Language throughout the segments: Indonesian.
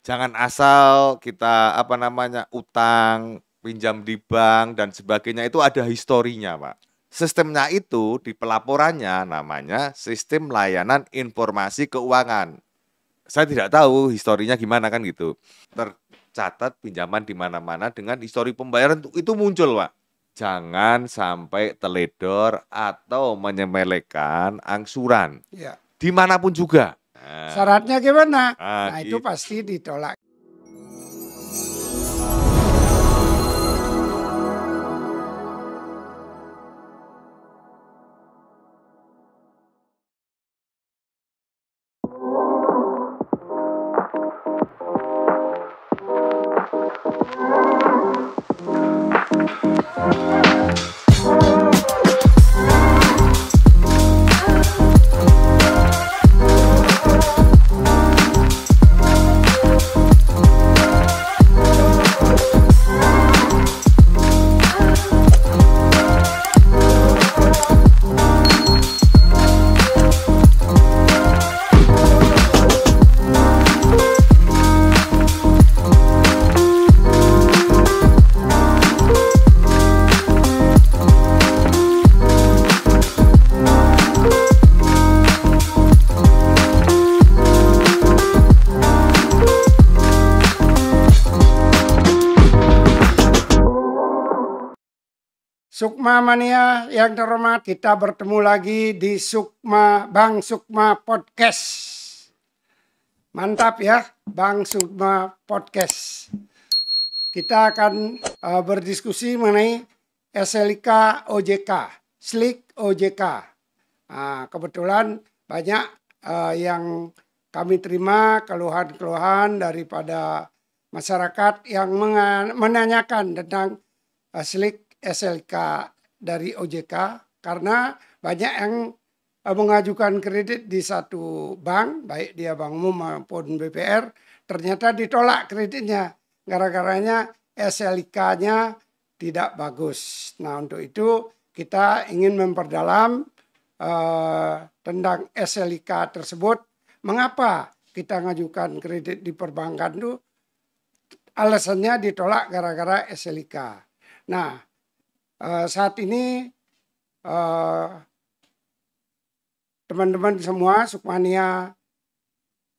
Jangan asal kita utang, pinjam di bank dan sebagainya itu ada historinya, Pak. Sistemnya itu di pelaporannya namanya sistem layanan informasi keuangan. Saya tidak tahu historinya gimana kan gitu. Tercatat pinjaman di mana-mana dengan histori pembayaran itu muncul, Pak. Jangan sampai teledor atau menyepelekan angsuran Ya. dimanapun juga. Syaratnya gimana? Nah, Nah, itu gitu. pasti ditolak. Sukma Mania yang terhormat, kita bertemu lagi di Bang Sukma Podcast. Mantap ya, Bang Sukma Podcast. Kita akan berdiskusi mengenai SLK OJK, SLIK OJK. Kebetulan banyak yang kami terima keluhan-keluhan daripada masyarakat yang menanyakan tentang SLIK SLK dari OJK karena banyak yang mengajukan kredit di satu bank, baik dia bank umum maupun BPR, ternyata ditolak kreditnya. Gara-garanya SLK-nya tidak bagus. Nah, untuk itu kita ingin memperdalam tentang SLK tersebut. Mengapa kita ngajukan kredit di perbankan itu? Alasannya ditolak gara-gara SLK. Nah, saat ini teman-teman semua, Sukmania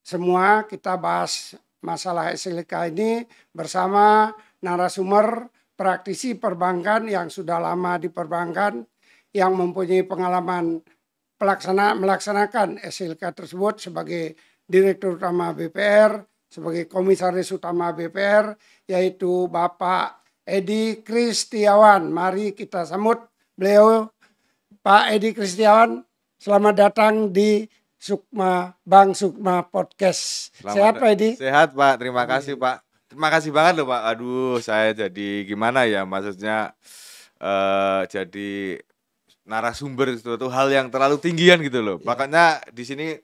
semua, kita bahas masalah SLK ini bersama narasumber praktisi perbankan yang sudah lama di perbankan, yang mempunyai pengalaman melaksanakan SLK tersebut sebagai Direktur Utama BPR, sebagai Komisaris Utama BPR, yaitu Bapak Edi Kristiawan. Mari kita sambut beliau. Pak Edi Kristiawan, selamat datang di Bang Sukma Podcast. Sehat Pak Edi? Sehat Pak, terima kasih Pak. Terima kasih banget loh Pak. Aduh, saya jadi gimana ya, maksudnya jadi narasumber itu hal yang terlalu tinggian gitu loh. Makanya di sini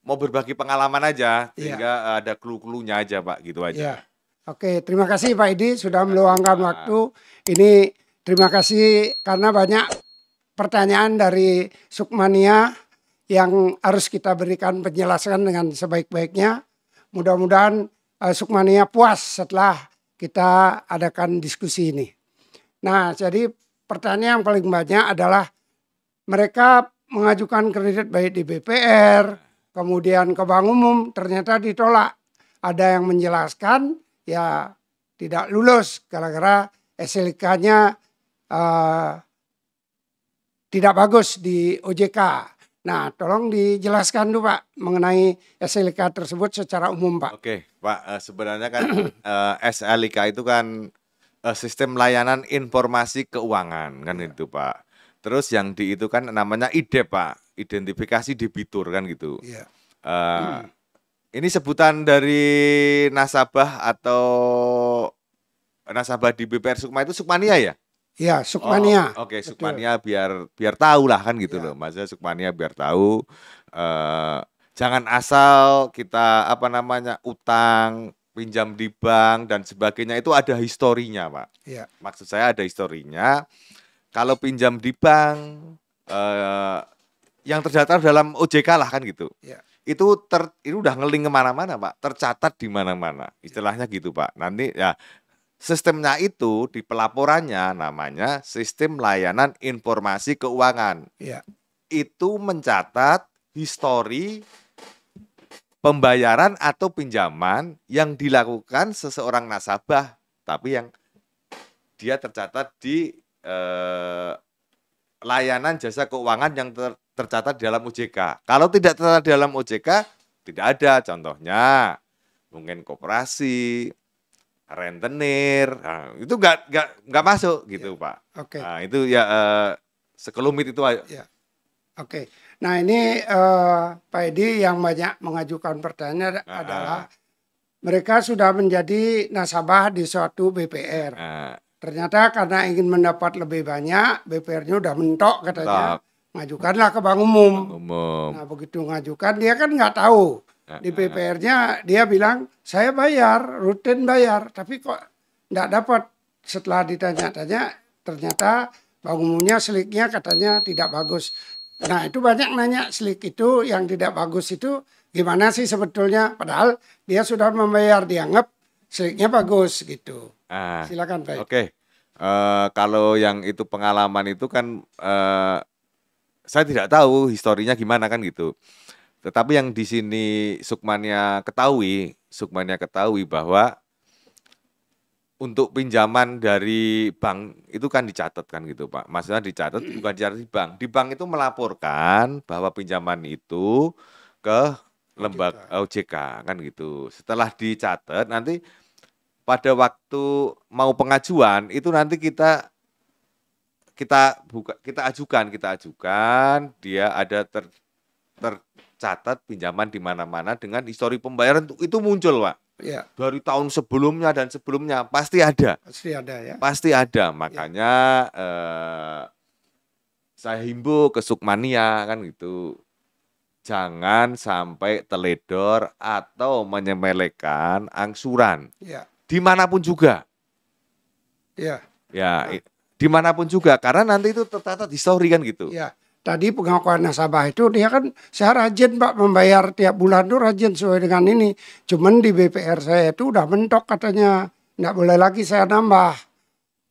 mau berbagi pengalaman aja, sehingga ada clue-cluenya aja Pak, gitu aja. Oke, terima kasih Pak Edi sudah meluangkan waktu. Ini terima kasih karena banyak pertanyaan dari Sukmania yang harus kita berikan penjelasan dengan sebaik-baiknya. Mudah-mudahan Sukmania puas setelah kita adakan diskusi ini. Nah, jadi pertanyaan yang paling banyak adalah mereka mengajukan kredit baik di BPR, kemudian ke bank umum, ternyata ditolak. Ada yang menjelaskan ya tidak lulus gara-gara SLK-nya tidak bagus di OJK. Nah, tolong dijelaskan dulu Pak mengenai SLK tersebut secara umum Pak. Oke Pak, sebenarnya kan SLK itu kan sistem layanan informasi keuangan kan itu Pak. Terus yang itu kan namanya IDEP Pak, identifikasi debitur kan gitu. Ini sebutan dari nasabah atau nasabah di BPR Sukma itu Sukmania ya? Iya, Sukmania. Oke, Sukmania biar tahu lah kan gitu loh. Maksudnya Sukmania biar tahu. Jangan asal kita utang, pinjam di bank dan sebagainya itu ada historinya Pak. Maksud saya ada historinya. Kalau pinjam di bank yang terdaftar dalam OJK lah kan gitu. itu udah ngeling kemana-mana Pak, tercatat di mana-mana, istilahnya gitu Pak. Nanti ya sistemnya itu di pelaporannya namanya sistem layanan informasi keuangan. Ya. Itu mencatat histori pembayaran atau pinjaman yang dilakukan seseorang nasabah, tapi yang dia tercatat di layanan jasa keuangan yang tercatat di dalam OJK. Kalau tidak tercatat di dalam OJK, tidak ada. Contohnya mungkin koperasi, rentenir, nah, itu nggak masuk gitu Ya. Pak. Oke. Nah, itu ya sekelumit itu aja. Ya. Oke. Nah ini Pak Edi yang banyak mengajukan pertanyaan adalah mereka sudah menjadi nasabah di suatu BPR. Ternyata karena ingin mendapat lebih banyak, BPR-nya udah mentok katanya, ngajukanlah ke Bank Umum. Nah begitu ngajukan dia kan nggak tahu. Di BPR-nya dia bilang saya bayar, rutin bayar, tapi kok nggak dapat. Setelah ditanya-tanya ternyata Bank Umumnya seliknya katanya tidak bagus. Nah itu banyak nanya selik itu yang tidak bagus itu gimana sih sebetulnya, padahal dia sudah membayar, dianggap seliknya bagus gitu. Silakan Pak. Oke. Kalau yang itu pengalaman itu kan saya tidak tahu historinya gimana kan gitu. Tetapi yang di sini Sukmania ketahui bahwa untuk pinjaman dari bank itu kan dicatat kan gitu Pak. Maksudnya dicatat bukan dicatat di bank. Di bank itu melaporkan bahwa pinjaman itu ke lembaga OJK kan gitu. Setelah dicatat nanti pada waktu mau pengajuan itu nanti kita ajukan, dia ada tercatat pinjaman di mana-mana dengan histori pembayaran itu muncul Pak. Ya. Dari tahun sebelumnya dan sebelumnya pasti ada. Pasti ada ya. Pasti ada. Makanya saya himbau ke Sukmania kan gitu. Jangan sampai teledor atau menyepelekan angsuran. Ya. Dimanapun juga. Ya. Ya, dimanapun juga. Karena nanti itu tercatat histori kan gitu. Ya. Tadi pengakuan nasabah itu dia kan saya rajin Pak membayar tiap bulan tuh rajin sesuai dengan ini. Cuman di BPR saya itu udah mentok katanya. Nggak boleh lagi saya nambah.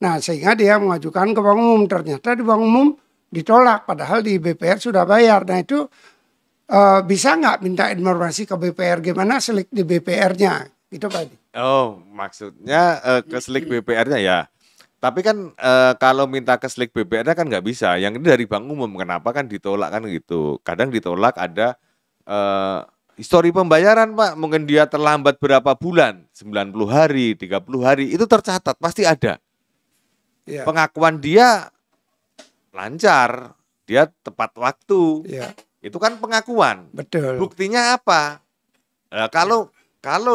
Nah sehingga dia mengajukan ke Bank Umum. Ternyata di Bank Umum ditolak. Padahal di BPR sudah bayar. Nah itu bisa nggak minta informasi ke BPR gimana selik di BPR-nya? Gitu Pak. Oh maksudnya ke selik BPR-nya ya. Tapi kan kalau minta ke selik BPR-nya kan nggak bisa. Yang ini dari Bank Umum, kenapa kan ditolak kan gitu. Kadang ditolak ada histori pembayaran Pak. Mungkin dia terlambat berapa bulan, 90 hari, 30 hari, itu tercatat, pasti ada. Ya. Pengakuan dia lancar, dia tepat waktu. Ya. Itu kan pengakuan. Betul. Buktinya apa? Kalau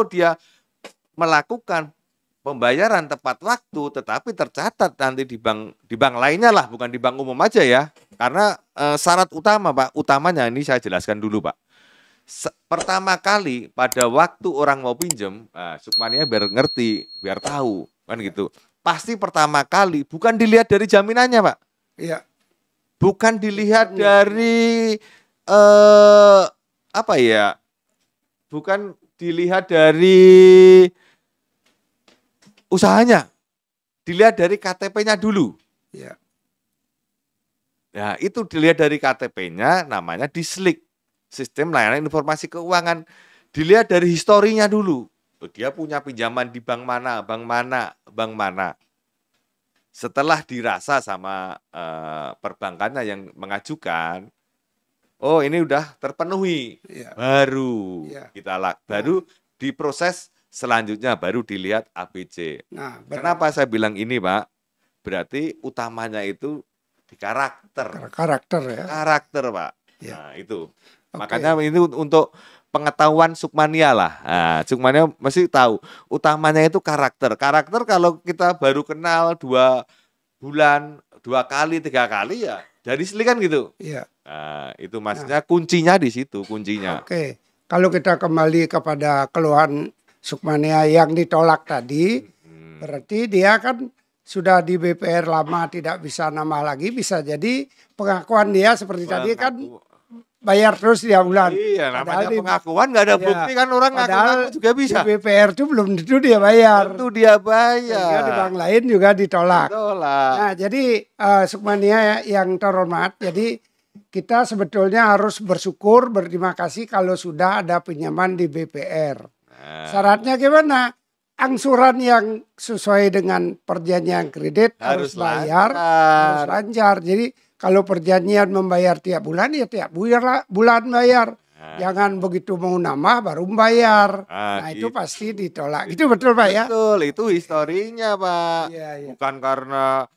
dia melakukan pembayaran tepat waktu, tetapi tercatat nanti di bank lainnya lah, bukan di Bank Umum aja ya. Karena syarat utama Pak, utamanya ini saya jelaskan dulu Pak. Pertama kali pada waktu orang mau pinjam, Sukmania biar ngerti, biar tahu, kan gitu. Pasti pertama kali bukan dilihat dari jaminannya Pak. Iya. Bukan dilihat dari apa ya? Bukan dilihat dari usahanya, dilihat dari KTP-nya dulu. Ya. Ya, itu dilihat dari KTP-nya, namanya dislik, sistem layanan informasi keuangan. Dilihat dari historinya dulu. Dia punya pinjaman di bank mana, bank mana, bank mana. Setelah dirasa sama perbankannya yang mengajukan, oh ini udah terpenuhi, ya. Baru ya. Baru diproses. Selanjutnya baru dilihat ABC. Nah, kenapa saya bilang ini Pak? Berarti utamanya itu di karakter. Karakter ya. Karakter Pak. Ya. Nah itu. Okay. Makanya ini untuk pengetahuan Sukmania lah. Nah, Sukmania mesti tahu. Utamanya itu karakter. Karakter kalau kita baru kenal 2 bulan, 2 kali, 3 kali ya dari selik kan gitu. Iya. Nah, itu maksudnya kuncinya di situ kuncinya. Oke. Kalau kita kembali kepada keluhan Sukmania yang ditolak tadi, berarti dia kan sudah di BPR lama tidak bisa nambah lagi, bisa jadi pengakuan dia seperti tadi kan bayar terus tiap bulan. Iya, namanya Padahal pengakuan nggak ada iya, bukti kan orang padahal ngaku juga bisa. di BPR itu belum tentu dia bayar. Tentu dia Sehingga di bayar. bank lain juga ditolak. Tolak. Nah, jadi Sukmania yang terhormat, jadi kita sebetulnya harus bersyukur, berterima kasih kalau sudah ada pinjaman di BPR. Nah, Syaratnya gimana? Angsuran yang sesuai dengan perjanjian kredit harus harus bayar, harus lancar. lancar. Jadi kalau perjanjian membayar tiap bulan ya tiap bulan bayar. Nah, Jangan begitu mau nambah baru membayar. nah, Nah itu gitu. pasti ditolak. Itu betul Pak ya? Betul, itu historinya Pak. Iya, iya. Bukan karena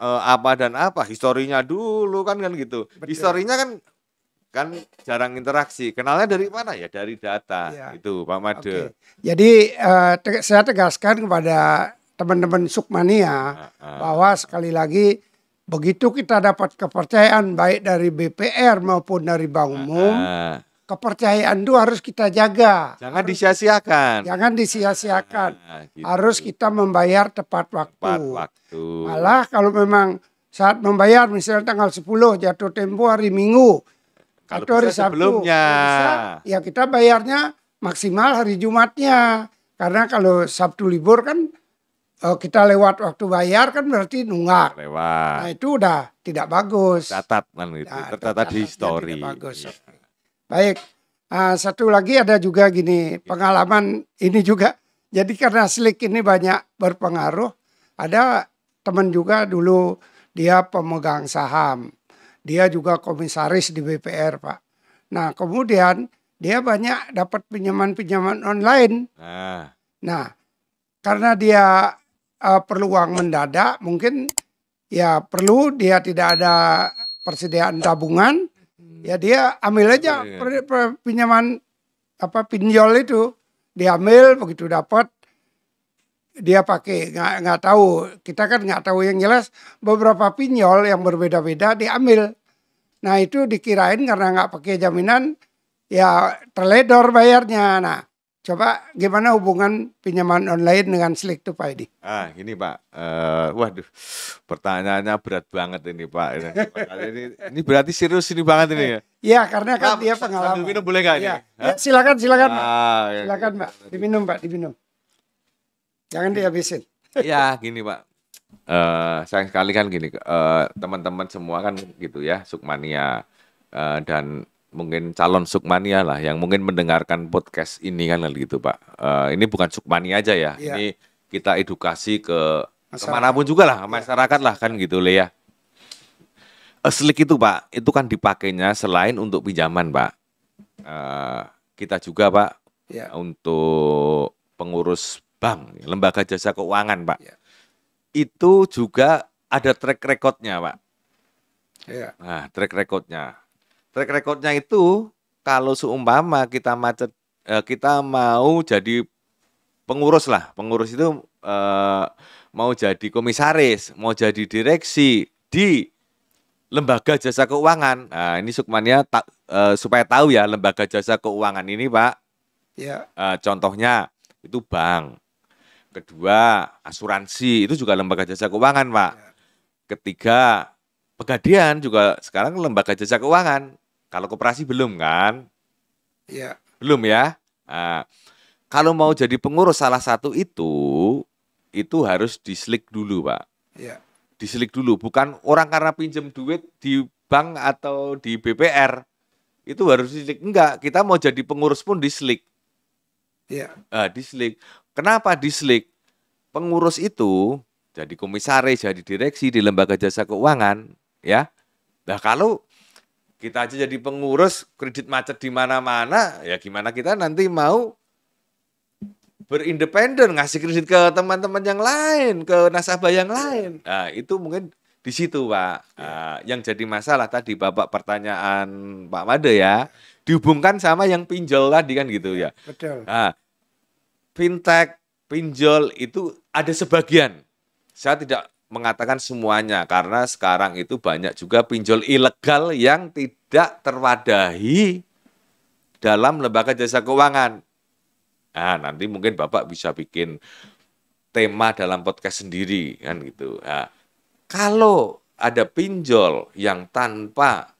apa dan apa, historinya dulu kan gitu. Betul. Historinya kan jarang interaksi. Kenalnya dari mana ya? Dari data. Iya. Itu Pak Made. Oke. Jadi saya tegaskan kepada teman-teman Sukmania bahwa sekali lagi begitu kita dapat kepercayaan baik dari BPR maupun dari Bank Umum, Nah, kepercayaan itu harus kita jaga. jangan disia-siakan. Jangan disia-siakan. Nah, gitu. Harus kita membayar tepat waktu. Tepat waktu. Malah kalau memang saat membayar misalnya tanggal 10 jatuh tempo hari Minggu Kalau atau hari bisa Sabtu, sebelumnya. bisa, ya kita bayarnya maksimal hari Jumatnya. Karena kalau Sabtu libur kan kita lewat waktu bayar kan berarti nunggak. Nah Lewat. itu udah tidak bagus. Catat kan itu. Nah, Tercatat di catatnya story. tidak bagus. Iya. Baik, satu lagi ada juga gini pengalaman ini juga. Jadi karena Slik ini banyak berpengaruh, ada teman juga dulu dia pemegang saham, dia juga komisaris di BPR Pak. Nah kemudian dia banyak dapat pinjaman-pinjaman online. Nah karena dia perlu uang mendadak, mungkin ya perlu dia tidak ada persediaan tabungan. Ya dia ambil aja pinjaman pinjol itu, diambil begitu dapat dia pakai nggak tahu, kita kan nggak tahu, yang jelas beberapa pinjol yang berbeda-beda diambil. Nah itu dikirain karena nggak pakai jaminan ya terledor bayarnya. Nah coba gimana hubungan pinjaman online dengan Slik itu Pak Edi? Gini Pak, waduh, pertanyaannya berat banget ini Pak. Ini berarti serius ini banget ini ya. Iya karena kan Pak, dia sambil pengalaman. minum boleh nggak ini? Ya, silakan Pak. Ya. Silakan Pak, diminum Pak, diminum. Jangan dihabisin. Ya gini Pak, sayang sekali kan gini, teman-teman semua kan gitu ya, Sukmania dan mungkin calon Sukmania lah yang mungkin mendengarkan podcast ini kan gitu Pak. Ini bukan Sukmania aja ya, Iya. ini kita edukasi ke Masyarakat. kemanapun juga lah, masyarakat lah kan gitu Le ya. Slik itu Pak, itu kan dipakainya selain untuk pinjaman Pak. Kita juga Pak Ya. untuk pengurus bank, lembaga jasa keuangan Pak. Ya. Itu juga ada track recordnya Pak. Ya. Nah, track recordnya. Track recordnya itu kalau seumpama kita kita mau jadi pengurus lah. Pengurus itu mau jadi komisaris, mau jadi direksi di lembaga jasa keuangan. Nah, ini Sukmania supaya tahu ya lembaga jasa keuangan ini Pak. Ya. Contohnya itu bank. Kedua, asuransi itu juga lembaga jasa keuangan Pak. Ketiga, Pegadaian juga sekarang lembaga jasa keuangan. Kalau koperasi belum kan? Ya. Belum ya. Nah, kalau mau jadi pengurus salah satu itu harus dislik dulu Pak. Ya. Dislik dulu. Bukan orang karena pinjam duit di bank atau di BPR itu harus dislik. Enggak, kita mau jadi pengurus pun dislik. Ya. Dislik. Kenapa dislik? Pengurus itu jadi komisaris, jadi direksi di lembaga jasa keuangan, ya. Nah kalau kita aja jadi pengurus, kredit macet di mana-mana, ya gimana kita nanti mau berindependen, ngasih kredit ke teman-teman yang lain, ke nasabah yang lain. Nah itu mungkin di situ Pak. Yang jadi masalah tadi Bapak pertanyaan Pak Made ya, dihubungkan sama yang pinjol tadi kan gitu ya. Betul. Nah, fintech, pinjol itu ada sebagian. Saya tidak mengatakan semuanya karena sekarang itu banyak juga pinjol ilegal yang tidak terwadahi dalam lembaga jasa keuangan. Nah, nanti mungkin Bapak bisa bikin tema dalam podcast sendiri kan gitu. Nah, kalau ada pinjol yang tanpa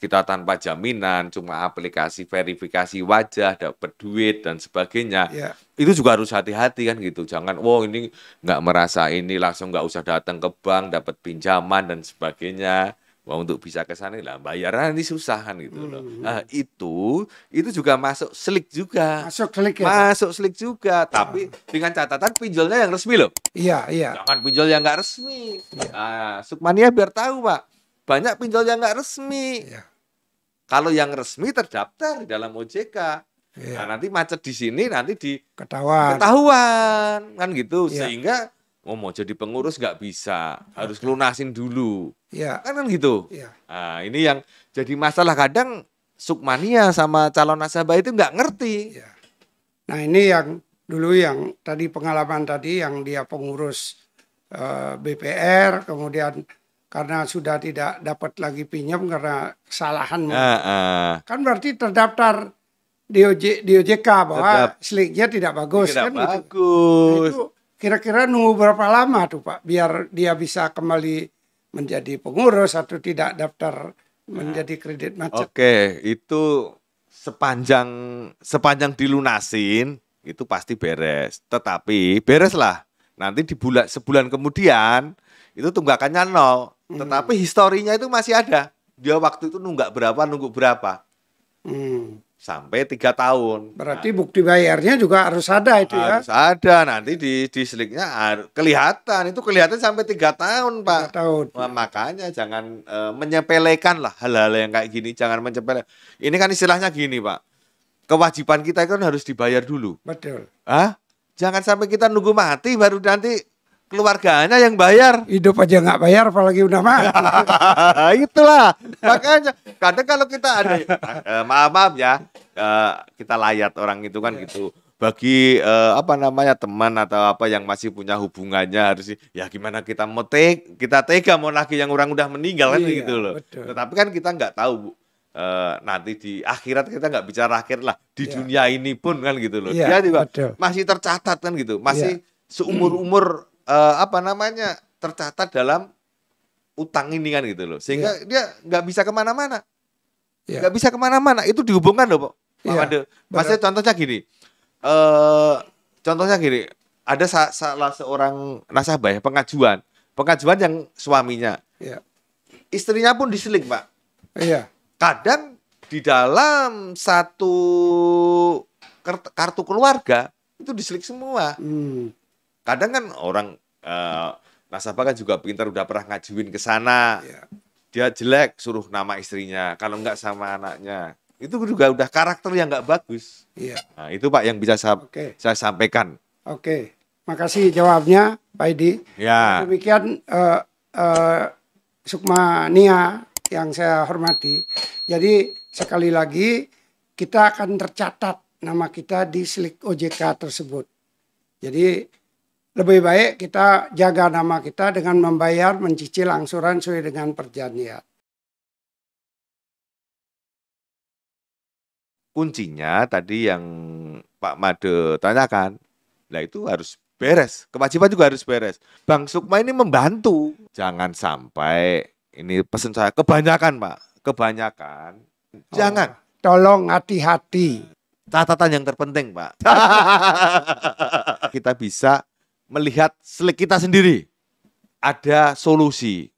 kita tanpa jaminan, cuma aplikasi verifikasi wajah, dapat duit dan sebagainya. Ya. Itu juga harus hati-hati kan gitu. Jangan, wow ini nggak merasa ini langsung nggak usah datang ke bank, dapat pinjaman dan sebagainya. Wah, untuk bisa ke sana lah bayaran ini susah kan gitu loh. Nah, itu juga masuk slik juga. Masuk klik ya. Masuk slik juga, tapi dengan catatan pinjolnya yang resmi loh. Iya, iya. Jangan pinjol yang nggak resmi. Nah, Sukmania biar tahu Pak, banyak pinjol yang nggak resmi. Iya. Kalau yang resmi terdaftar di dalam OJK. Iya. Nah, nanti macet di sini, nanti Ketahuan. kan gitu. Iya. Sehingga mau jadi pengurus nggak bisa, harus lunasin dulu. Iya. Kan gitu. Iya. Nah, ini yang jadi masalah kadang Sukmania sama calon nasabah itu nggak ngerti. Iya. Nah, ini yang dulu yang tadi pengalaman tadi yang dia pengurus BPR, kemudian karena sudah tidak dapat lagi pinjam karena kesalahan, kan berarti terdaftar di OJK bahwa sliknya tidak bagus, Tidak kan gitu. bagus. Nah, itu kira-kira nunggu berapa lama tuh Pak biar dia bisa kembali menjadi pengurus atau tidak daftar menjadi kredit macet? Oke, itu sepanjang dilunasin itu pasti beres. Tetapi beres lah. Nanti di sebulan kemudian itu tunggakannya 0. Tetapi historinya itu masih ada. Dia waktu itu nunggak berapa, nunggu berapa. Sampai 3 tahun. Berarti bukti bayarnya juga harus ada itu ya? Harus ada. Nanti di sliknya kelihatan. Itu kelihatan sampai 3 tahun, Pak. 3 tahun. Nah, makanya jangan menyepelekan lah hal-hal yang kayak gini. Jangan menyepelekan. Ini kan istilahnya gini, Pak. Kewajiban kita kan harus dibayar dulu. Betul. Jangan sampai kita nunggu mati baru nanti keluarganya yang bayar. Hidup aja nggak bayar apalagi udah mati. Itulah. Makanya kadang kalau kita ada maaf ya, kita layat orang itu kan gitu. Bagi teman atau apa yang masih punya hubungannya harus ya gimana kita kita tega mau lagi yang orang udah meninggal kan gitu loh. Betul. Tetapi kan kita nggak tahu nanti di akhirat kita nggak bicara akhir lah, di dunia ini pun kan gitu loh. Dia juga masih tercatat kan gitu, masih seumur-umur tercatat dalam utang ini kan gitu loh, sehingga dia nggak bisa kemana-mana, nggak bisa kemana-mana. Itu dihubungkan loh Pak Made. Maksudnya contohnya gini, ada salah seorang nasabah ya, pengajuan yang suaminya, istrinya pun diseling Pak. Iya. Kadang di dalam satu kartu keluarga itu diselik semua. Kadang kan orang nasabah kan juga pintar, udah pernah ngajuin ke sana. Dia jelek suruh nama istrinya, kalau enggak sama anaknya. Itu juga udah karakter yang enggak bagus. Nah, itu Pak yang bisa saya sampaikan. Oke. Makasih jawabnya Pak Edi. Ya. Demikian Sukmania yang saya hormati. Jadi sekali lagi kita akan tercatat nama kita di slik OJK tersebut. Jadi lebih baik kita jaga nama kita dengan membayar, mencicil angsuran sesuai dengan perjanjian. Kuncinya tadi yang Pak Made tanyakan, nah itu harus beres. Kewajiban juga harus beres. Bang Sukma ini membantu. Jangan sampai, ini pesan saya, kebanyakan Pak. Jangan. Tolong hati-hati. Catatan yang terpenting Pak. Kita bisa melihat slik kita sendiri. Ada solusi.